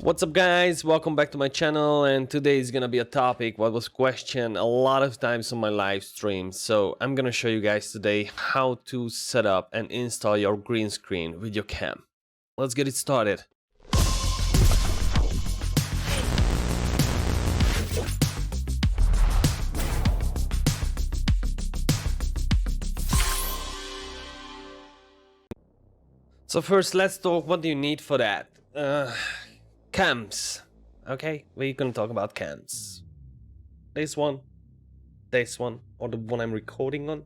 What's up guys, welcome back to my channel, and today is gonna be a topic what was questioned a lot of times on my live stream. So I'm gonna show you guys today how to set up and install your green screen with your cam. Let's get it started. So first let's talk what do you need for that. Cams. Okay, we're gonna talk about cams. This one, or the one I'm recording on.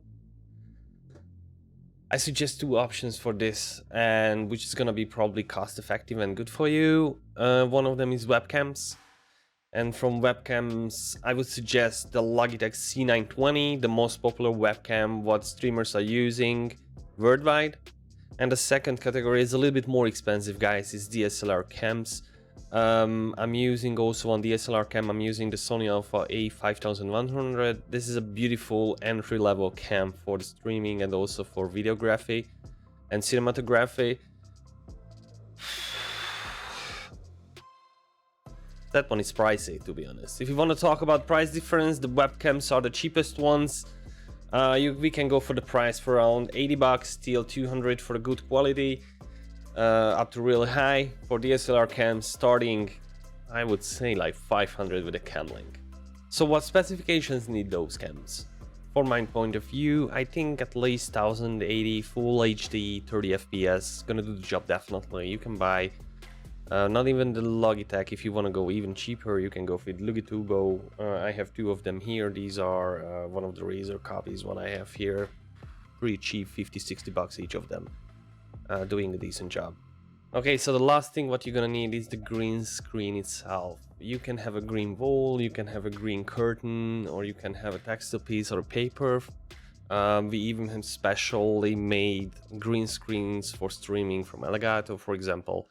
I suggest two options for this, and which is gonna be probably cost effective and good for you. One of them is webcams, and from webcams I would suggest the Logitech C920, the most popular webcam what streamers are using worldwide. And the second category is a little bit more expensive, guys, is DSLR cams. I'm using also on DSLR cam, I'm using the Sony Alpha A5100. This is a beautiful entry-level cam for the streaming and also for videography and cinematography. That one is pricey, to be honest. If you want to talk about price difference, the webcams are the cheapest ones. We can go for the price for around 80 bucks till 200 for the good quality. Up to really high for DSLR cams, starting I would say like 500 with a camlink. So what specifications need those cams? For my point of view, I think at least 1080 full HD 30 FPS gonna do the job definitely. You can buy not even the Logitech. If you want to go even cheaper, you can go with Lugitubo. I have two of them here. These are one of the Razer copies, one I have here. Pretty cheap, 50-60 bucks each of them. Doing a decent job. Okay, so the last thing what you're gonna need is the green screen itself. You can have a green wall, you can have a green curtain, or you can have a textile piece or a paper. We even have specially made green screens for streaming from Elegato, for example.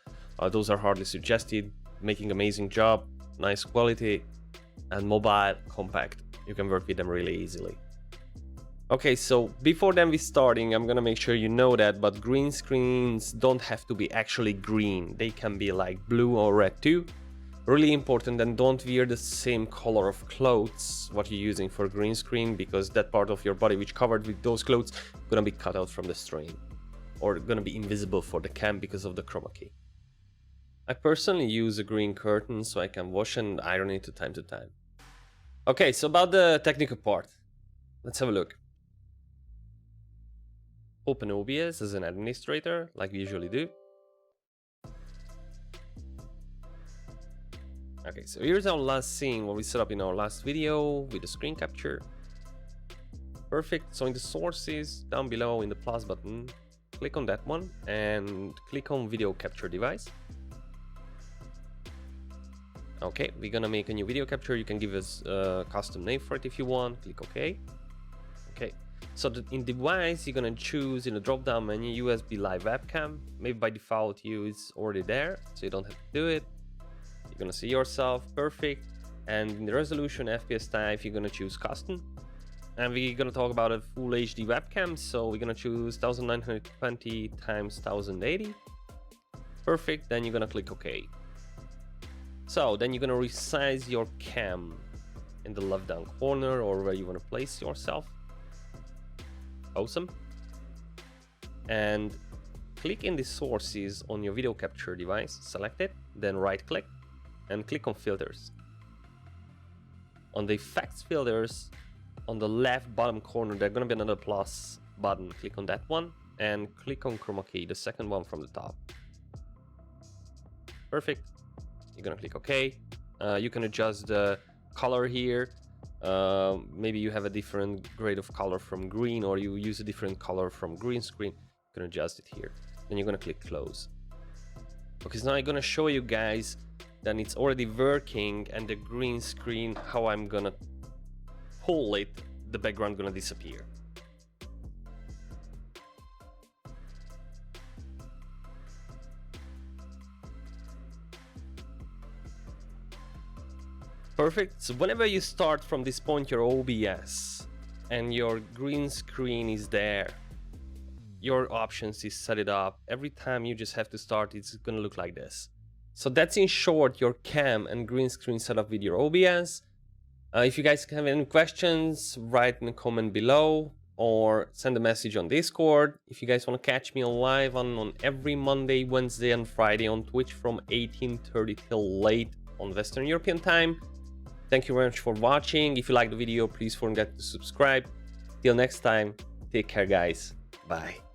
Those are hardly suggested, making amazing job, nice quality, and mobile, compact. You can work with them really easily. Okay, so before then we starting, I'm gonna make sure you know that, but green screens don't have to be actually green. They can be like blue or red too. Really important, and don't wear the same color of clothes what you're using for green screen, because that part of your body which covered with those clothes gonna be cut out from the stream, or gonna be invisible for the cam because of the chroma key. I personally use a green curtain so I can wash and iron it to time. Okay, so about the technical part, let's have a look. Open OBS as an administrator, like we usually do. Okay, so here's our last scene, what we set up in our last video with the screen capture. Perfect. So in the sources, down below in the plus button, click on that one and click on video capture device. Okay, we're gonna make a new video capture. You can give us a custom name for it if you want. Click OK. Okay. So in device, you're gonna choose in the drop-down menu USB live webcam. Maybe by default it's already there, so you don't have to do it. You're gonna see yourself, perfect. And in the resolution FPS type, you're gonna choose custom. And we're gonna talk about a full HD webcam, so we're gonna choose 1920 x 1080. Perfect. Then you're gonna click OK. So then you're gonna resize your cam in the left down corner or where you wanna place yourself. Awesome. And click in the sources on your video capture device, select it, then right click and click on filters. On the effects filters, on the left bottom corner, there's gonna be another plus button. Click on that one and click on chroma key, the second one from the top. Perfect. You're gonna click OK. You can adjust the color here. Maybe you have a different grade of color from green, or you use a different color from green screen. You can adjust it here. Then you're gonna click close. Because now I'm gonna show you guys that it's already working, and the green screen, how I'm gonna pull it, the background gonna disappear. Perfect. So whenever you start from this point your OBS and your green screen is there, your options is set it up. Every time you just have to start, it's gonna look like this. So that's in short your cam and green screen setup with your OBS. If you guys have any questions, write in the comment below or send a message on Discord. If you guys want to catch me live on every Monday, Wednesday and Friday on Twitch from 18:30 till late on Western European time. Thank you very much for watching. If you like the video, please don't forget to subscribe. Till next time, take care guys. Bye.